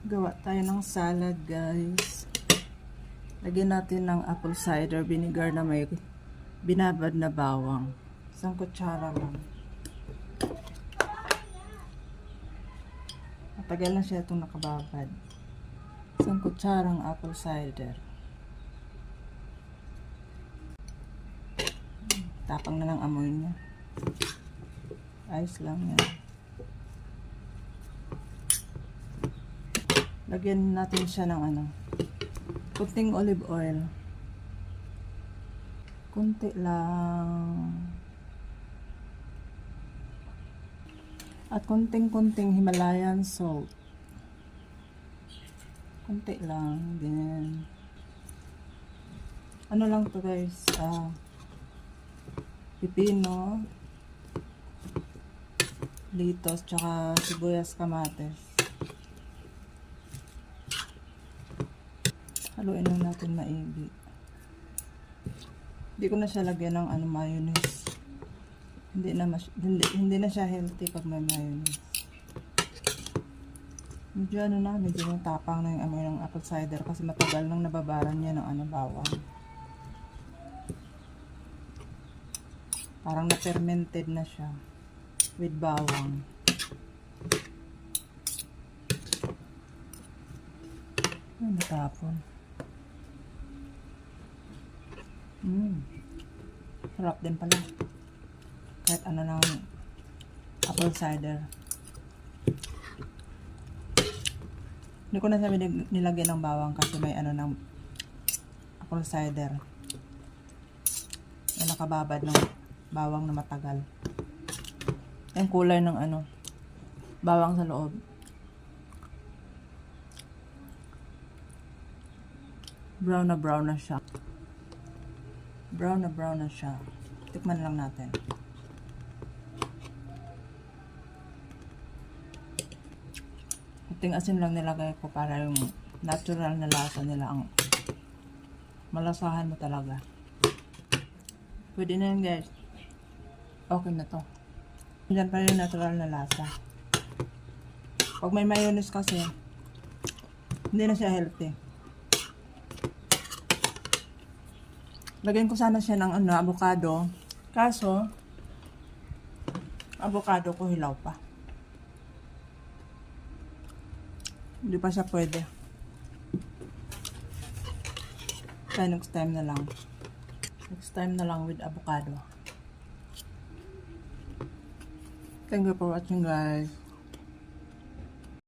Gawa tayo ng salad, guys. Lagyan natin ng apple cider vinegar na may binabad na bawang. Isang kutsara lang. Matagal na siya itong nakababad. Isang kutsarang apple cider. Tapang na lang amoy niya. Ayos lang yan. Lagyan natin siya ng kunting olive oil. Kunti lang. At kunting Himalayan salt. Kunti lang. Din. Ano lang to, guys? Pipino, litos, tsaka sibuyas, kamates. Haluin lang natin maigi. Hindi ko na siya lagyan ng mayonnaise. Hindi na siya healthy pag may mayonnaise. Medyo medyo tapang na yung amoy ng apple cider kasi matagal nang nababaran niya ng bawang. Parang na-fermented na siya with bawang. Ay, natapon. Sarap din pala. Kahit ng apple cider. Hindi ko na sabi nilagyan ng bawang kasi may ng apple cider. May nakababad ng bawang na matagal. Yung kulay ng bawang sa loob. Brown na siya. Brown na siya. Tikman lang natin. Kunting asin lang nilagay ko para yung natural na lasa nila ang malasahan mo talaga. Pwede na yun, guys. Okay na to. Diyan pa yung natural na lasa. Pag may mayonnaise kasi, hindi na siya healthy. Lagyan ko sana siya ng avocado. Kaso, avocado ko hilaw pa. Hindi pa siya pwede. Kaya next time na lang. Next time na lang with avocado. Thank you for watching, guys.